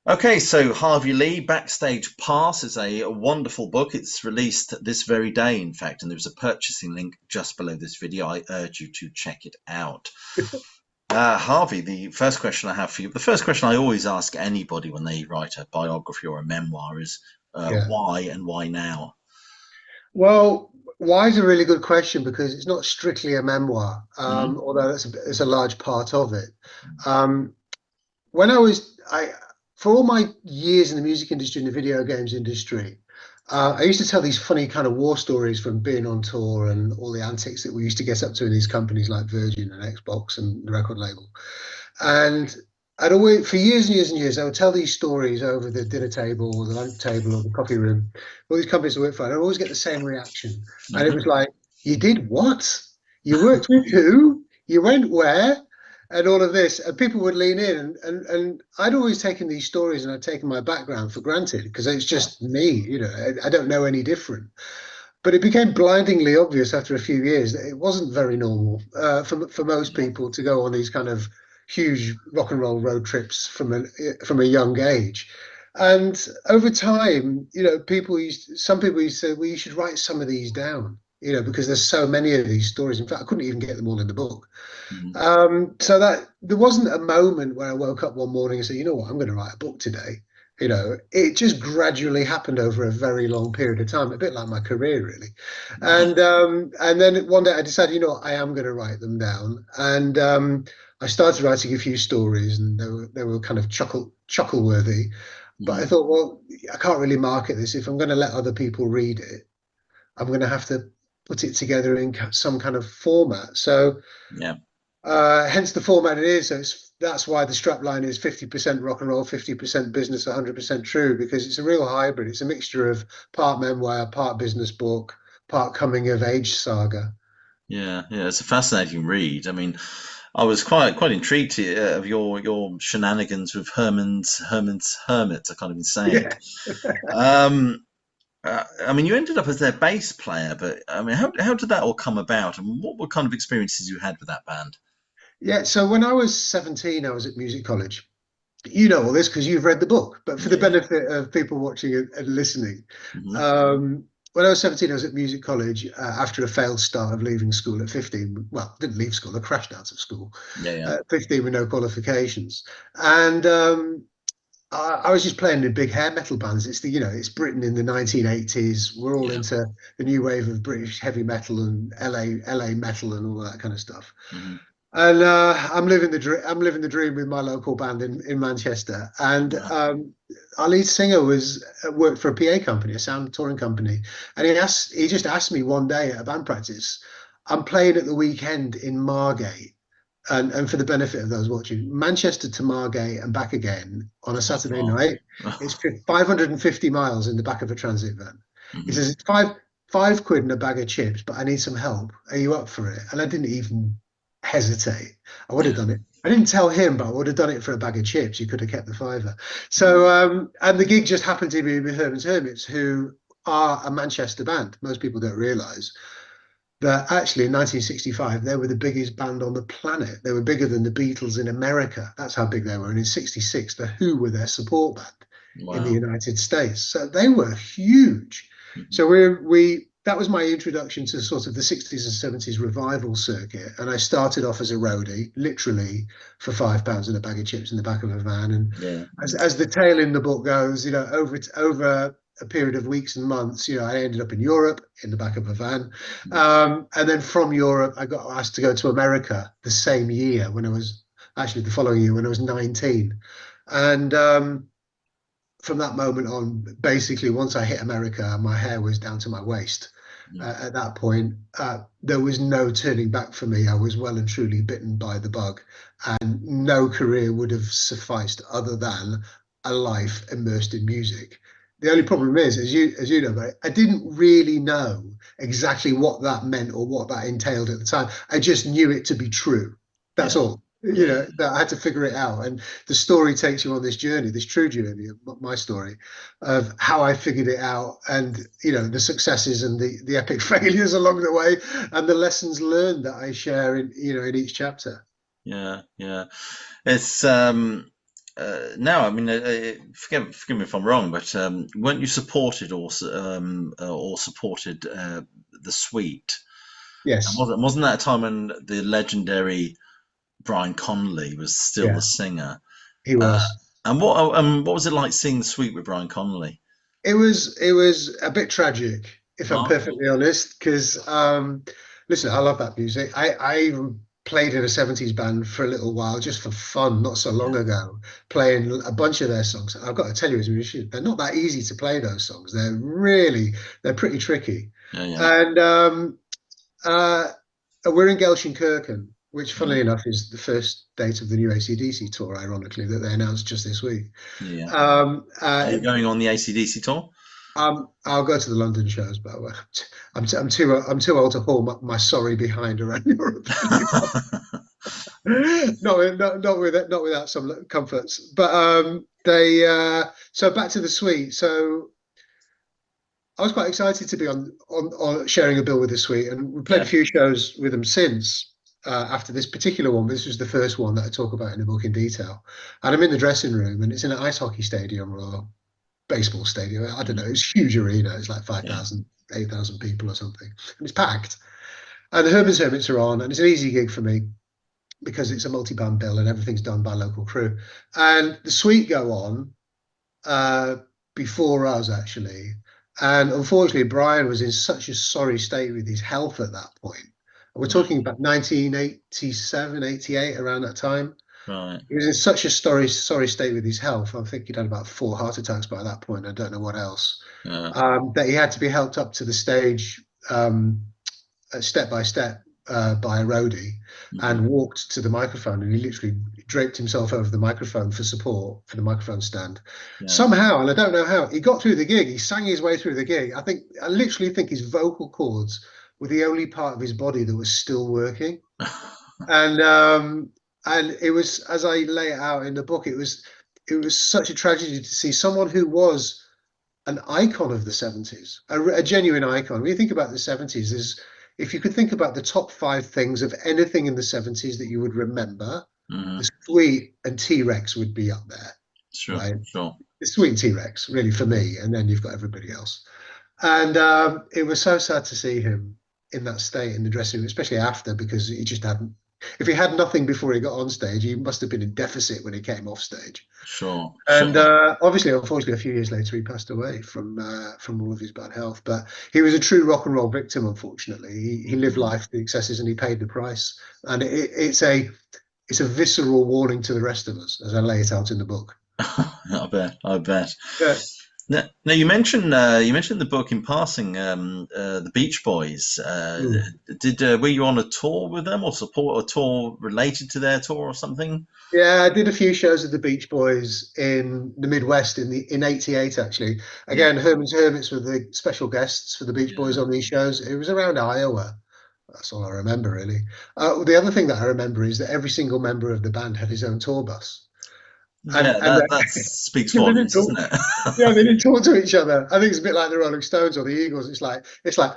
Okay, so Harvey Lee Backstage Pass is a wonderful book. It's released this very day, in fact, and there's a purchasing link just below this video. I urge you to check it out. Harvey, the first question I have for you, the first question I always ask anybody when they write a biography or a memoir is Yeah. why and why now? Well, why is a really good question because it's not strictly a memoir, Hmm. although it's a large part of it. Um, when I for all my years in the music industry and the video games industry, I used to tell these funny kind of war stories from being on tour and all the antics that we used to get up to in these companies like Virgin and Xbox and the record label. And I'd always, for years and years and years, I would tell these stories over the dinner table or the lunch table or the coffee room, all these companies I work for, and I'd always get the same reaction. And it was Hmm. like, you did what? You worked with who? You went where? And all of this. And people would lean in. And I'd always taken these stories and I'd taken my background for granted because it's just me, I don't know any different. But it became blindingly obvious after a few years that it wasn't very normal for most people to go on these kind of huge rock and roll road trips from a young age. And over time, some people used to say, well, you should write some of these down, because there's so many of these stories. In fact, I couldn't even get them all in the book. Hmm. So that there wasn't a moment where I woke up one morning and said, you know what, I'm going to write a book today. It just gradually happened over a very long period of time, a bit like my career, really. Right. And then one day I decided, I am going to write them down. And I started writing a few stories, and they were kind of chuckle worthy. But I Hmm. thought, well, I can't really market this. If I'm going to let other people read it, I'm going to have to put it together in some kind of format. So Yeah. hence the format it is. That's why the strap line is 50% rock and roll, 50% business, 100% true, because it's a real hybrid. It's a mixture of part memoir, part business book, part coming of age saga. Yeah, yeah, it's a fascinating read. I mean, I was quite intrigued of your shenanigans with Herman's Hermits. I can't even say it. Yeah. Um, I mean, you ended up as their bass player, but I mean, how did that all come about, and what kind of experiences you had with that band? Yeah. So when I was 17, I was at music college. You know all this because you've read the book, but for the Yeah. benefit of people watching and listening, Hmm. when I was 17, I was at music college after a failed start of leaving school at 15. Well, didn't leave school, I crashed out of school Yeah, yeah. at 15 with no qualifications. And I was just playing in big hair metal bands. It's Britain in the 1980s. We're all Yeah. into the new wave of British heavy metal and LA metal and all that kind of stuff. Hmm. And I'm living the dream. I'm living the dream with my local band in Manchester. And Right. our lead singer was worked for a PA company, a sound touring company. And he just asked me one day at a band practice, I'm playing at the weekend in Margate. And for the benefit of those watching, Manchester to Margate and back again on a Quite Saturday far. night, it's 550 miles in the back of a transit van. He Hmm. says it's five quid and a bag of chips, but I need some help. Are you up for it? And I didn't even hesitate. I would have Yeah. done it. I didn't tell him, but I would have done it for a bag of chips. You could have kept the fiver. So, and the gig just happened to be with Herman's Hermits, who are a Manchester band. Most people don't realise that actually in 1965 they were the biggest band on the planet. They were bigger than the Beatles in America. That's how big they were. And in '66, the Who were their support band in the Wow. United States. So they were huge. Hmm. So we that was my introduction to sort of the '60s and '70s revival circuit. And I started off as a roadie, literally for £5 and a bag of chips in the back of a van. And Yeah. as the tale in the book goes, over a period of weeks and months, I ended up in Europe in the back of a van. And then from Europe, I got asked to go to America the same year when I was actually the following year when I was 19. And from that moment on, basically, once I hit America, my hair was down to my waist. Hmm. At that point, there was no turning back for me. I was well and truly bitten by the bug, and no career would have sufficed other than a life immersed in music. The only problem is, as you know, mate, I didn't really know exactly what that meant or what that entailed at the time. I just knew it to be true. That's Yeah. all. Yeah. That I had to figure it out. And the story takes you on this journey, this true journey of my story, of how I figured it out, and the successes and the epic failures along the way, and the lessons learned that I share in each chapter. Yeah. Yeah. It's no, I mean, forgive me if I'm wrong, but weren't you supported or supported the Suite? And Yes, wasn't that a time when the legendary Brian Connolly was still the yeah, singer? he Uh, was. and what was it like singing the Suite with Brian Connolly? It was a bit tragic, if I'm Right. perfectly honest, because listen, I love that music. I even played in a 70s band for a little while just for fun, not so long Yeah. ago, playing a bunch of their songs. I've got to tell you, as a musician, they're not that easy to play those songs. They're pretty tricky. Yeah. Yeah. And uh, we're in Gelsenkirchen, which, funnily Right. enough, is the first date of the new ACDC tour, ironically, that they announced just this week. Yeah. Um, Are uh, you going on the ACDC tour? I'll go to the London shows, but I'm too old to haul my sorry behind around Europe anymore. Not without some comforts. But they so back to the Suite. So I was quite excited to be on sharing a bill with the Suite, and we played a Yeah. few shows with them since. After this particular one, this was the first one that I talk about in the book in detail. And I'm in the dressing room, and it's in an ice hockey stadium or baseball stadium. I don't know. Mm, It's a huge arena. It's like yeah. 5,000, 8,000 people or something. And it's packed. And the Herman's Hermits are on. And it's an easy gig for me because it's a multi-band bill and everything's done by local crew. And the Suite go on uh, before us, actually. And unfortunately, Brian was in such a sorry state with his health at that point. We're Right. talking about 1987, 88, around that time. Right. He was in such a sorry state with his health. I think he'd had about 4 heart attacks by that point. I don't know what else. Yeah. That he had to be helped up to the stage step by step by a roadie Mhm. and walked to the microphone. And he literally draped himself over the microphone for support for the microphone stand. Yeah. Somehow, and I don't know how, he got through the gig. He sang his way through the gig. I literally think his vocal cords were the only part of his body that was still working. And it was, as I lay it out in the book, it was such a tragedy to see someone who was an icon of the 70s, a genuine icon. When you think about the 70s, if you could think about the top 5 things of anything in the 70s that you would remember, Hmm. the Sweet and T-Rex would be up there, Sure. right? Sure. The Sweet and T-Rex, really, for me, and then you've got everybody else. And it was so sad to see him in that state in the dressing room, especially after, because he just hadn't. If he had nothing before he got on stage, he must have been in deficit when he came off stage. Sure. And Sure. obviously, unfortunately, a few years later, he passed away from all of his bad health. But he was a true rock and roll victim. Unfortunately, he lived Mhm. life to the excesses, and he paid the price. And it's a visceral warning to the rest of us, as I lay it out in the book. I bet. I bet. Yeah. Now you mentioned the book in passing. The Beach Boys. Mm. Did were you on a tour with them or support a tour related to their tour or something? Yeah, I did a few shows with the Beach Boys in the Midwest in '88 actually. Yeah. Again, Herman's Hermits were the special guests for the Beach Boys Yeah. on these shows. It was around Iowa. That's all I remember really. The other thing that I remember is that every single member of the band had his own tour bus, and Yeah. and That speaks they didn't volumes, talk. doesn't it? Yeah, they didn't talk to each other. I think it's a bit like the Rolling Stones or the Eagles. It's like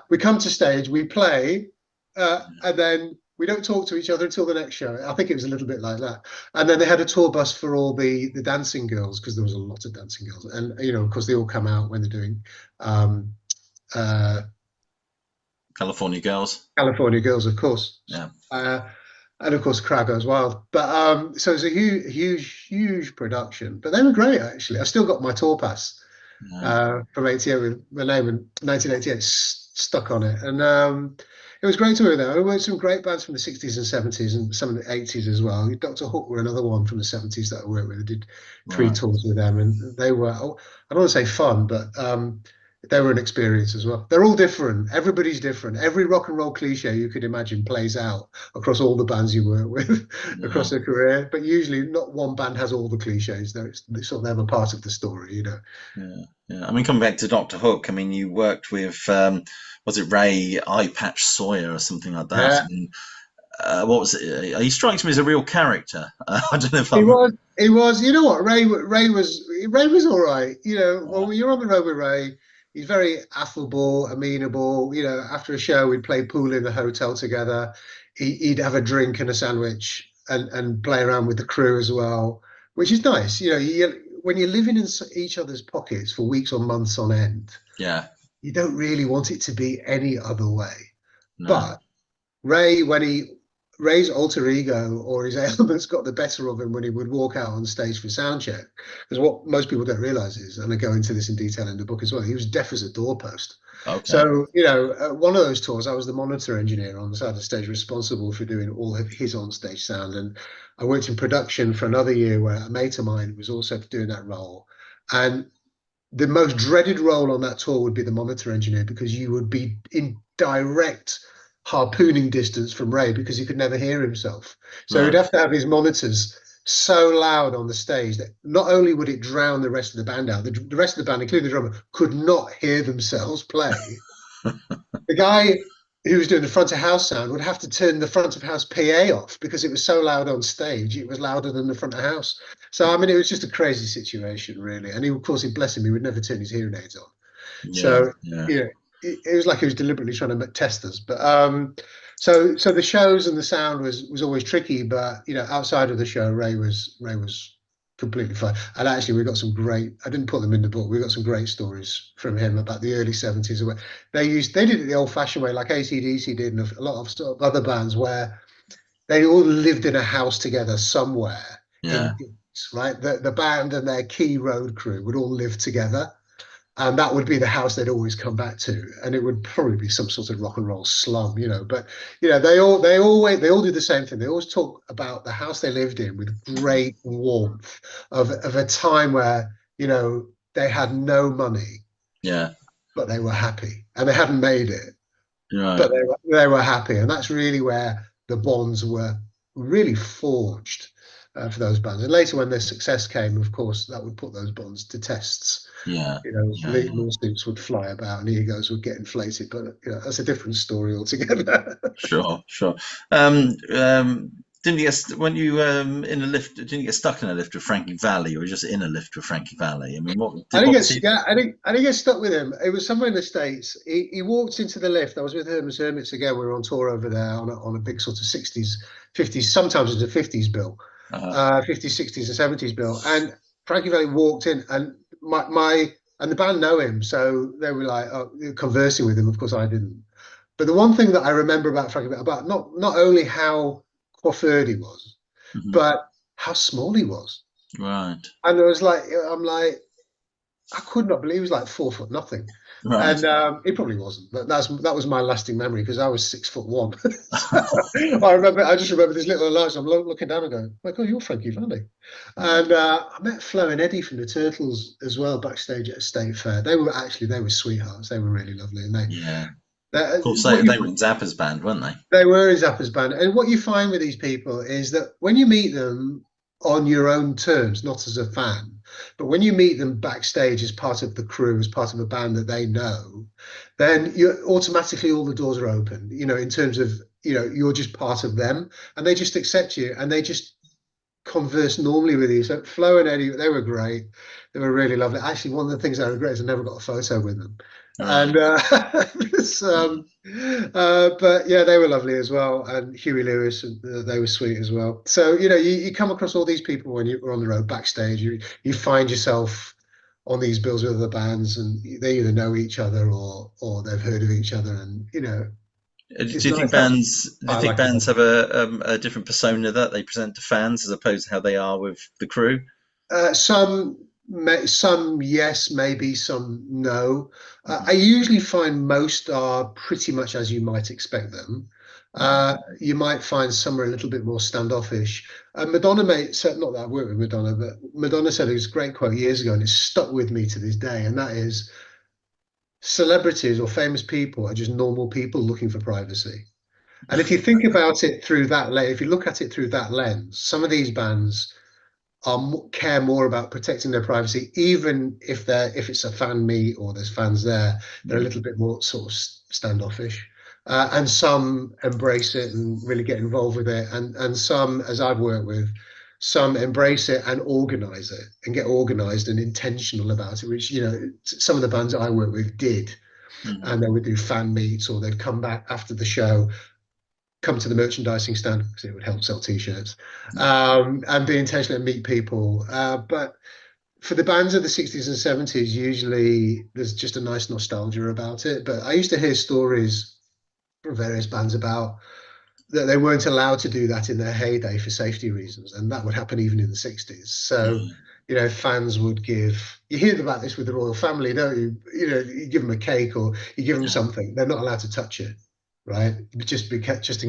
we come to stage, we play, and then we don't talk to each other until the next show. I think it was a little bit like that. And then they had a tour bus for all the dancing girls because there was a lot of dancing girls, and of course they all come out when they're doing um, uh, California Girls. California Girls, of course. Yeah. Uh, and of course, Crowd Goes Wild. But so it's a huge, huge, huge production. But they were great, actually. I still got my tour pass Yeah. from 88 with my name in 1988 stuck on it. And it was great to hear there. I worked with some great bands from the 60s and 70s and some of the 80s as well. Dr. Hook were another one from the 70s that I worked with. I did 3 Right. tours with them, and they were, I don't want to say fun, but they were an experience as well. They're all different. Everybody's different. Every rock and roll cliche you could imagine plays out across all the bands you work with Yeah. across their career. But usually, not one band has all the cliches. They're sort of them a part of the story. Yeah. Yeah. I mean, coming back to Doctor Hook, I mean, you worked with was it Ray Eye Patch Sawyer or something like that? I Yeah, mean, what was it? He strikes me as a real character. I don't know if he I'm. was. He was. You know what? Ray was all right. When you're on the road with Ray, he's very affable, amenable. After a show, we'd play pool in the hotel together. He'd have a drink and a sandwich and play around with the crew as well. which is nice. When you're living in each other's pockets for weeks or months on end, Yeah. you don't really want it to be any other way. No. But Ray, Ray's alter ego or his ailments got the better of him when he would walk out on stage for sound check. Because what most people don't realize is, and I go into this in detail in the book as well, he was deaf as a doorpost. Okay. So, one of those tours, I was the monitor engineer on the side of the stage responsible for doing all of his on-stage sound. And I worked in production for another year where a mate of mine was also doing that role. And the most dreaded role on that tour would be the monitor engineer, because you would be in direct harpooning distance from Ray because he could never hear himself. So he'd Right. have to have his monitors so loud on the stage that not only would it drown the rest of the band out, the rest of the band, including the drummer, could not hear themselves play. The guy who was doing the front of house sound would have to turn the front of house PA off because it was so loud on stage. It was louder than the front of house. So, I mean, it was just a crazy situation, really. And he, of course, he, bless him, he would never turn his hearing aids on. Yeah. So, Yeah. It was like he was deliberately trying to test us. But so the shows and the sound was always tricky. But outside of the show, Ray was completely fine. And actually, we got some great. I didn't put them in the book. We got some great stories from him about the early '70s. Where they did it the old-fashioned way, like ACDC did, and a lot of sort of other bands where they all lived in a house together somewhere Yeah. in gigs, right? The band and their key road crew would all live together, and that would be the house they'd always come back to, and it would probably be some sort of rock and roll slum, but they all do the same thing. They always talk about the house they lived in with great warmth of a time where they had no money, Yeah. but they were happy, and they hadn't made it, Right. but they were happy, and that's really where the bonds were really forged for those bands. And later, when their success came, of course, that would put those bonds to tests. Yeah. Yeah. Yeah. Lawsuits would fly about and egos would get inflated, but that's a different story altogether. Sure. Sure. Didn't you get when you in a lift? Didn't you get stuck in a lift with Frankie Valli, or just in a lift with Frankie Valli? I mean, what was he? I didn't get stuck with him. It was somewhere in the States. He walked into the lift. I was with Herman's Hermits again. We were on tour over there on a big sort of 60s, 50s, sometimes it's a 50s bill, Uh, 50s, 60s, and 70s bill. And Frankie Valli walked in, and and the band know him, so they were like conversing with him. Of course, I didn't. But the one thing that I remember about Frankie, about not only how coiffured he was, mhm. but how small he was. Right. And I'm like, I could not believe he was like 4 foot nothing. Right. And he probably wasn't, but that was my lasting memory because I was 6'1". I just remember this little lights. I'm looking down and going, "My God, you're Frankie Valli." And I met Flo and Eddie from the Turtles as well backstage at a state fair. They were sweethearts. They were really lovely, and Yeah. Of they course, what they were in Zappa's band, weren't they? they were in Zappa's band. And what you find with these people is that when you meet them on your own terms, not as a fan, but when you meet them backstage as part of the crew, as part of a band that they know, then you automatically all the doors are open, in terms of, you're just part of them, and they just accept you and they just converse normally with you. So Flo and Eddie, they were great. They were really lovely. Actually, one of the things I regret is I never got a photo with them. Right. And but yeah, they were lovely as well. And Huey Lewis, they were sweet as well. So you come across all these people when you're on the road backstage. You find yourself on these bills with other bands, and they either know each other or they've heard of each other, and Do it's you think nice. That's do you I think like bands about have a different persona that they present to fans as opposed to how they are with the crew? some yes, maybe some no. I usually find most are pretty much as you might expect them. Mhm. You might find some are a little bit more standoffish. Madonna said, not that I've worked with Madonna, but Madonna said it was a great quote years ago, and it's stuck with me to this day. And that is, celebrities or famous people are just normal people looking for privacy. And if you think about it through that lens, if you look at it through that lens, some of these bands care more about protecting their privacy, even if it's a fan meet or there's fans there, they're a little bit more sort of standoffish. And some embrace it and really get involved with it, and some, as I've worked with, some embrace it and organize it and get organized and intentional about it, which some of the bands that I work with did, Mhm. and they would do fan meets or they'd come back after the show come to the merchandising stand because it would help sell T-shirts, Yeah. and be intentional and meet people. But for the bands of the 60s and 70s, usually there's just a nice nostalgia about it. But I used to hear stories from various bands about that they weren't allowed to do that in their heyday for safety reasons, and that would happen even in the 60s. So, Yeah. fans would you hear about this with the royal family, don't you? You give them a cake or you give them Yeah. something, they're not allowed to touch it, right? Just in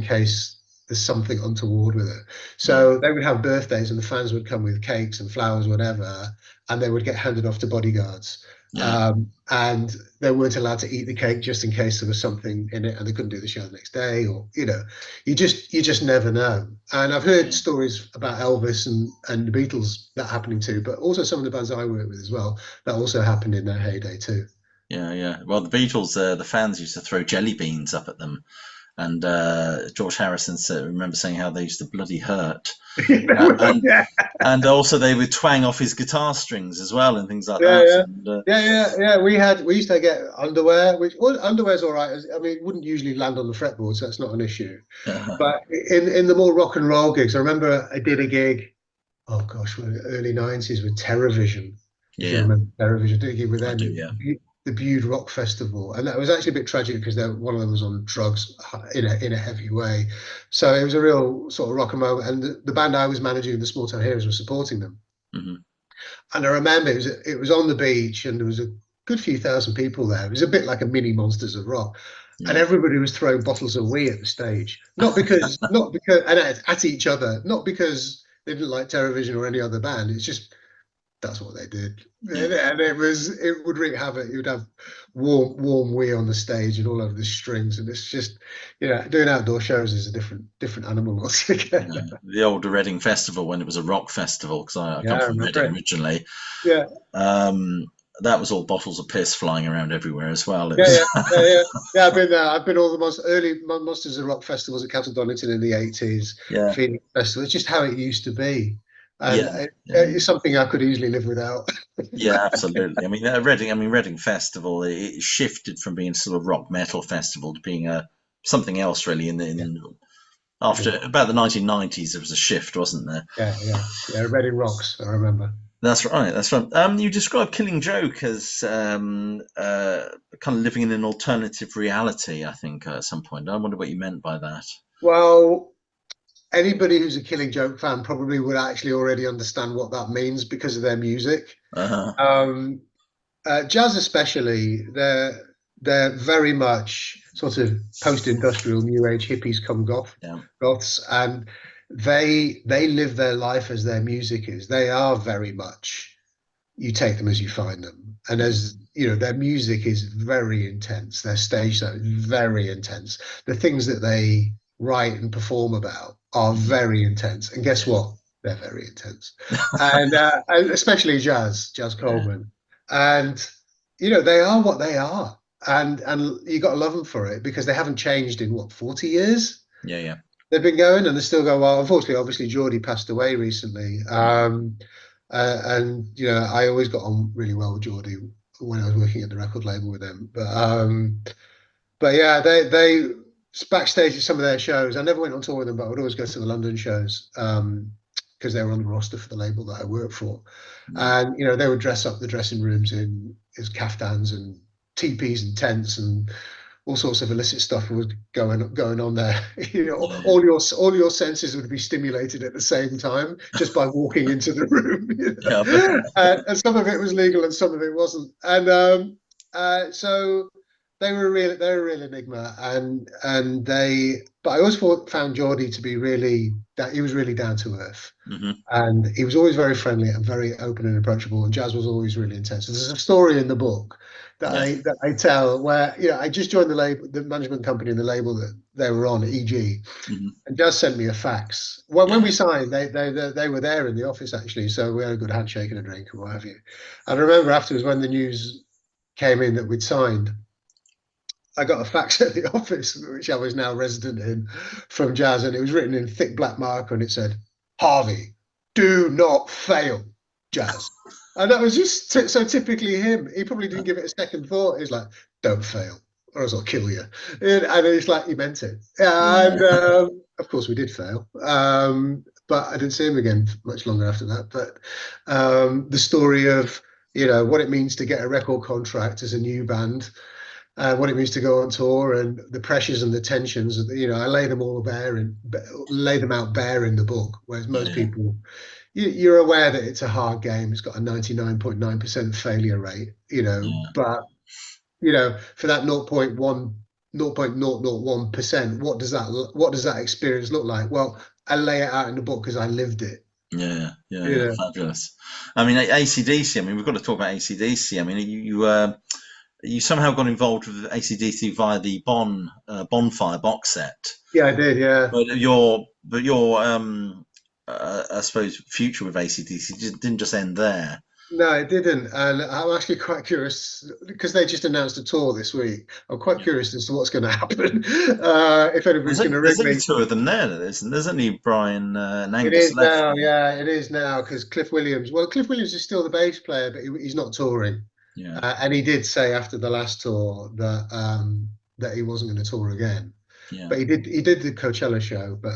case there's something untoward with it. Yeah. So they would have birthdays and the fans would come with cakes and flowers, whatever, and they would get handed off to bodyguards. Yeah. And they weren't allowed to eat the cake just in case there was something in it and they couldn't do the show the next day, or you just never know. And I've heard Yeah. stories about Elvis and the Beatles that happening too, but also some of the bands I work with as well, that also happened in their heyday too. Yeah. Yeah. Well, the Beatles, the fans used to throw jelly beans up at them, and George Harrison remember saying how they used to bloody hurt, and Yeah, also they would twang off his guitar strings as well and things like yeah, that. yeah. And Yeah. We used to get underwear, which, well, underwear's all right. I mean, it wouldn't usually land on the fretboard, so that's not an issue. But in the more rock and roll gigs, I remember I did a gig, oh gosh, early 90s with TerrorVision, if you yeah, remember TerrorVision. I did a gig with I them do. in Yeah. the Bude Rock Festival, and that was actually a bit tragic because one of them was on drugs in a heavy way. So it was a real sort of rock and roll, and the band I was managing, the Small Town Heroes, was supporting them. Hmm. And I remember it was on the beach, and there was a good few thousand people there. It was a bit like a mini Monsters of Rock, and Yeah. everybody was throwing bottles of wee at the stage, not because, and at each other, not because they didn't like TerrorVision or any other band. It's just that's what they did, Yeah. and it would wreak havoc. You'd have warm wee on the stage and all over the strings, and it's just doing outdoor shows is a different animal Yeah. altogether. The old Reading Festival when it was a rock festival, because I Yeah, come I from remember Reading it. originally. Yeah. Um, that was all bottles of piss flying around everywhere as well. It Yeah, was. yeah, yeah, yeah. Yeah, I've been there. I've been all the most early Monsters of Rock festivals at Castle Donington in the 80s, Yeah. Phoenix Festival. It's just how it used to be. And Yeah. Yeah. it's something I could easily live without. Yeah, absolutely. I mean, Reading Festival, it shifted from being sort of rock metal festival to being something else really. Yeah, After about the 1990s, there was a shift, wasn't there? yeah. Reading Rocks, I remember. That's right. That's right. You described Killing Joke as kind of living in an alternative reality. I think at some point. I wonder what you meant by that. Well, anybody who's a Killing Joke fan probably would actually already understand what that means because of their music. Uh-huh. Um, Jazz especially, they're very much sort of post-industrial new age hippies come Yeah. goths, and they live their life as their music is. They are very much, you take them as you find them, and as their music is very intense. Their stage show is very intense. The things that they write and perform about are Mhm. very intense, and guess Yeah. what? They're very intense, and especially Jazz Yeah. Coleman, and they are what they are, and you got to love them for it because they haven't changed in what 40 years Yeah. Yeah. they've been going, and they're still going well. Unfortunately, obviously Geordie passed away recently, Mhm. and I always got on really well with Geordie when I was working at the record label with them. But yeah, they backstage at some of their shows. I never went on tour with them, but I would always go to the London shows because they were on the roster for the label that I worked for. Mhm. And they would dress up the dressing rooms in as caftans and teepees and tents and all sorts of illicit stuff was going on there. Yeah. All your senses would be stimulated at the same time just by walking into the room. Yeah. I bet. And some of it was legal and some of it wasn't. And so they're a real enigma, and but I always found Geordie to be really that he was really down to earth. Hmm. And he was always very friendly and very open and approachable. And Jazz was always really intense. There's a story in the book that Yeah. I tell where I just joined the management company and the label that they were on, EG, Hmm. and Jazz sent me a fax. Well, when Yeah. we signed, they were there in the office actually, so we had a good handshake and a drink and what have you. And I remember afterwards when the news came in that we'd signed, I got a fax at the office, which I was now resident in, from Jazz, and it was written in thick black marker, and it said, "Harvey, do not fail, Jazz." And that was just so typically him. He probably didn't give it a second thought. He's like, "Don't fail." or else I'll kill you. And it's like, he meant it. And Yeah. of course, we did fail. But I didn't see him again much longer after that. But the story of, what it means to get a record contract as a new band, what it means to go on tour, and the pressures and the tensions. I lay them all bare and lay them out bare in the book. Whereas most Yeah. people, you're aware that it's a hard game. It's got a 99.9% failure rate. Yeah. But for that 0.1% what does that experience look like? Well, I lay it out in the book because I lived it. Yeah, fabulous. I mean, ACDC. I mean, we've got to talk about ACDC. I mean, you somehow got involved with ACDC via the Bonfire box set, Yeah, I did. Yeah. but your I suppose future with ACDC didn't just end there. No, it didn't. And I'm actually quite curious because they just announced a tour this week. I'm quite Yeah. curious as to what's going to happen. If anybody's going to There's ring only me. two of them there. There's only Brian and It Angus is left. now. Yeah, it is now because Cliff Williams is still the bass player, but he's not touring. Yeah, And he did say after the last tour that he wasn't going to tour again. yeah, But he did the Coachella show. But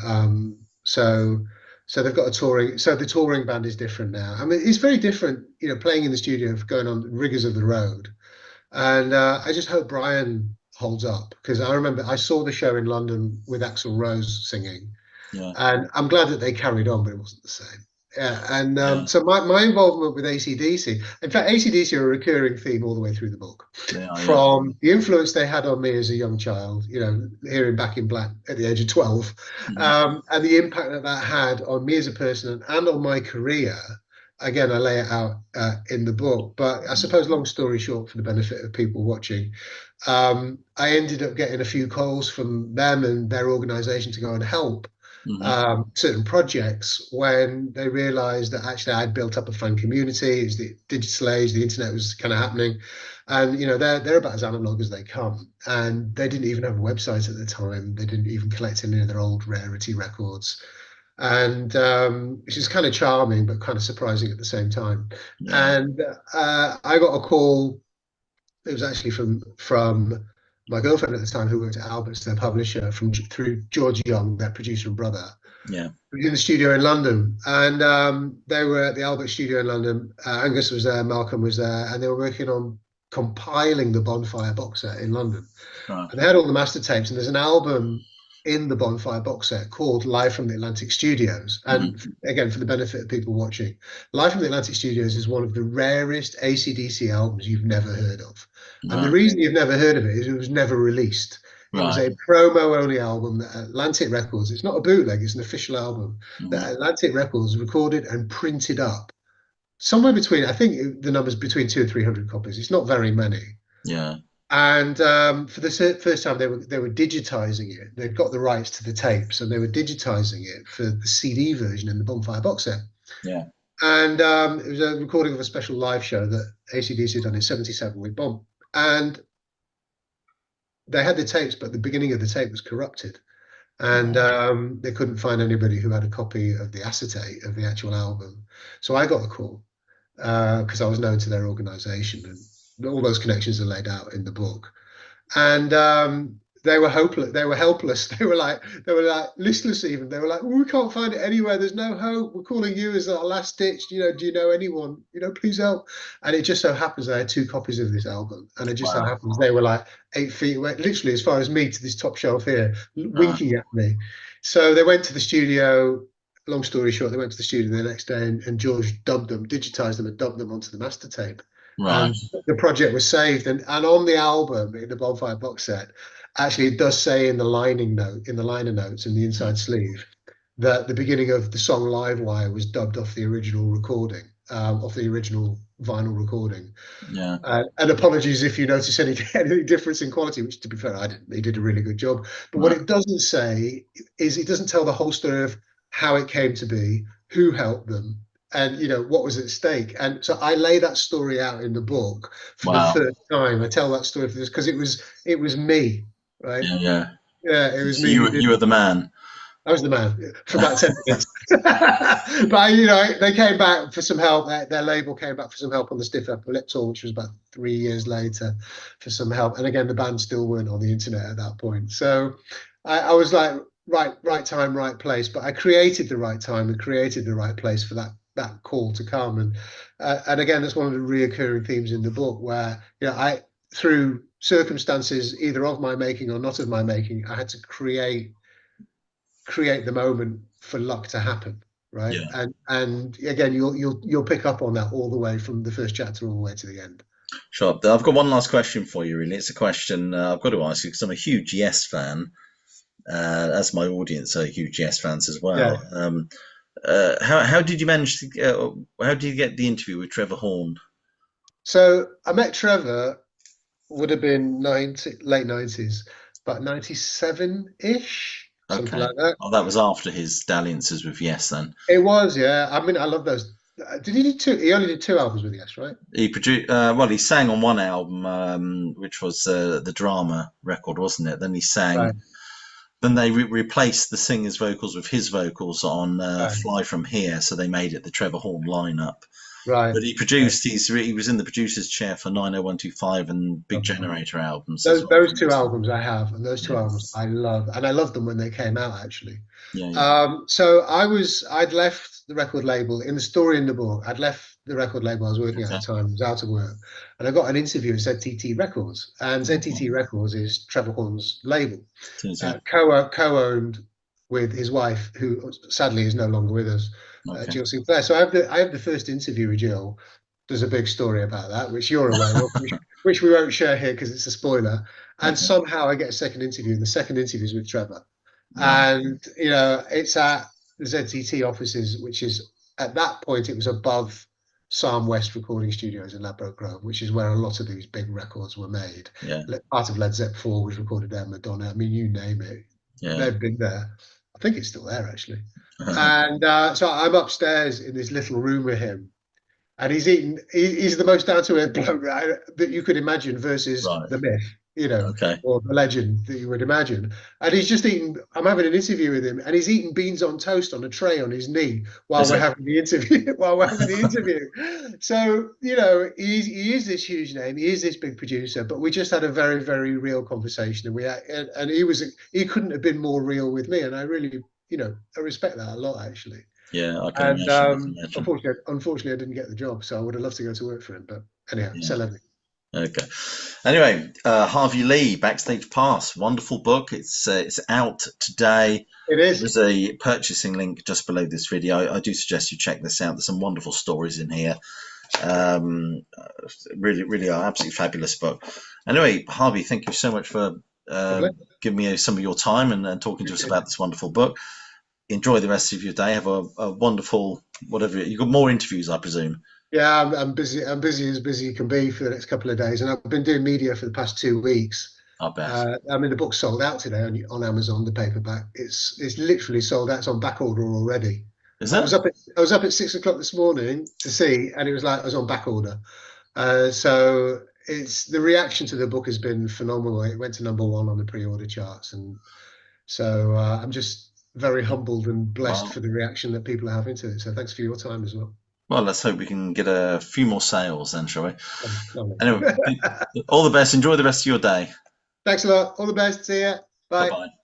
so they've got a touring. So the touring band is different now. I mean, it's very different. Playing in the studio, going on rigors of the road. And I just hope Brian holds up because I remember I saw the show in London with Axl Rose singing, yeah, and I'm glad that they carried on, but it wasn't the same. Yeah, and yeah. so my involvement with ACDC, in fact, ACDC are a recurring theme all the way through the book, They are, yeah. from the influence they had on me as a young child, hearing Back in Black at the age of 12, Mhm. and the impact that had on me as a person and on my career. Again, I lay it out in the book, but I suppose, long story short, for the benefit of people watching, I ended up getting a few calls from them and their organization to go and help Mhm. certain projects when they realized that actually I'd built up a fan community. It's the digital age, the internet was kind of happening, and they're about as analog as they come. And they didn't even have a website at the time. They didn't even collect any of their old rarity records, and which is kind of charming but kind of surprising at the same time. Yeah. And I got a call. It was actually from my girlfriend at the time, who worked at Albert's, their publisher, through George Young, their producer and brother, Yeah. who was in the studio in London. And they were at the Albert studio in London. Angus was there, Malcolm was there, and they were working on compiling the Bonfire box set in London. Right. And they had all the master tapes, and there's an album in the Bonfire box set called Live from the Atlantic Studios. Mhm. And again, for the benefit of people watching, Live from the Atlantic Studios is one of the rarest ACDC albums you've never heard of. And the Right. reason you've never heard of it is it was never released. It was Right. a promo only album that Atlantic Records, it's not a bootleg, it's an official album Mhm. that Atlantic Records recorded and printed up. Somewhere between, I think the number's between 200 or 300 copies. It's not very many. Yeah. And for the first time, they were digitizing it. They'd got the rights to the tapes, and they were digitizing it for the CD version in the Bonfire box set. Yeah. And it was a recording of a special live show that ACDC had done in '77 with Bomb. And they had the tapes, but the beginning of the tape was corrupted. And Right. they couldn't find anybody who had a copy of the acetate of the actual album. So I got a call because I was known to their organization, and all those connections are laid out in the book. And they were hopeless. They were helpless. They were like listless. Even they were like, well, we can't find it anywhere. There's no hope. We're calling you as our last ditch. Do you know anyone? Please help. And it just so happens I had two copies of this album, and it just so Wow. happens they were like 8 feet away, literally as far as me to this top shelf here, Right. winking at me. So they went to the studio. Long story short, they went to the studio the next day, and George dubbed them, digitized them, and dubbed them onto the master tape. Right. And the project was saved. And on the album, in the Bonfire box set, actually it does say in the liner notes in the inside sleeve, that the beginning of the song Live Wire was dubbed off the original recording, off the original vinyl recording. Yeah. And apologies if you notice any difference in quality, which, to be fair, I didn't. They did a really good job. But what Right. it doesn't say is, it doesn't tell the whole story of how it came to be, who helped them, and what was at stake. And so I lay that story out in the book for the Wow. first time. I tell that story for this because it was me, right? Yeah. Yeah. Yeah, it was So me who you did. you were the man. I was the man for about 10 minutes. But, they came back for some help. Their label came back for some help on the Stiff Upper Lip tour, which was about 3 years later, for some help. And again, the band still weren't on the internet at that point. So I was like, right time, right place. But I created the right time and created the right place for that call to come. And again, that's one of the reoccurring themes in the book, where I, through circumstances either of my making or not of my making, I had to create the moment for luck to happen, right? Yeah. And again, you'll pick up on that all the way from the first chapter all the way to the end. Sure. I've got one last question for you, really. It's a question I've got to ask you because I'm a huge Yes fan, as my audience are huge Yes fans as well. Yeah. How did you manage to? How did you get the interview with Trevor Horn? So I met Trevor, would have been late 90s, about 97-ish, something Okay. like that. Oh, that was after his dalliances with Yes, then. It was, yeah. I mean, I love those. Did he do two? He only did 2 albums with Yes, right? He produced. Well, he sang on one album, which was the drama record, wasn't it? Then he sang. Right, Then they replaced the singer's vocals with his vocals on right, "Fly From Here," so they made it the Trevor Horn lineup. right. But he produced. He was in the producer's chair for 90125 and Big Okay. Generator albums as well. Those 2 albums I have, and those two Yeah, albums I love, and I loved them when they came out, actually. yeah, yeah. So I'd left the record label in the story in the book. I'd left the record label I was working at Okay. the time. I was out of work, and I got an interview at ZTT Records, and ZTT Records is Trevor Horn's label, co-owned with his wife, who sadly is no longer with us, Okay. Jill Sinclair. So I have the first interview with Jill. There's a big story about that, which you're aware of, which we won't share here because it's a spoiler. And Okay. somehow I get a second interview, and the second interview is with Trevor. Right. And, it's at the ZTT offices, which is, at that point, it was above Psalm West Recording Studios in Ladbroke Grove, which is where a lot of these big records were made. Yeah. Part of Led Zepp 4 was recorded there, Madonna. I mean, you name it. Yeah. They've been there. I think it's still there, actually. And so I'm upstairs in this little room with him. And he's the most down to earth bloke that you could imagine versus Right. the myth, Okay. or the legend that you would imagine. And he's just eating. I'm having an interview with him, and he's eating beans on toast on a tray on his knee while Is we're it? having the interview. So he is this huge name. He is this big producer. But we just had a very, very real conversation, and he couldn't have been more real with me. And I really, I respect that a lot, actually. Yeah, I can And imagine. unfortunately, I didn't get the job, so I would have loved to go to work for him. But anyhow, Yeah. c'est la vie. Okay. Anyway, Harvey Lee, Backstage Pass, wonderful book. It's out today. It is. There's a purchasing link just below this video. I do suggest you check this out. There's some wonderful stories in here. Really, really are absolutely fabulous book. Anyway, Harvey, thank you so much for giving me some of your time and talking to us about this wonderful book. Enjoy the rest of your day. Have a wonderful whatever. You've got more interviews, I presume. Yeah, I'm busy. I'm busy as busy can be for the next couple of days, and I've been doing media for the past 2 weeks. I bet. I mean, the book's sold out today on Amazon. The paperback, it's literally sold out. It's on back order already. Is that? I was up at 6 o'clock this morning to see, and it was like I was on back order. So the reaction to the book has been phenomenal. It went to #1 on the pre-order charts, and so I'm just very humbled and blessed for the reaction that people are having to it. So thanks for your time as well. Well, let's hope we can get a few more sales then, shall we? Lovely. Anyway, all the best. Enjoy the rest of your day. Thanks a lot. All the best. See ya. Bye. Bye-bye.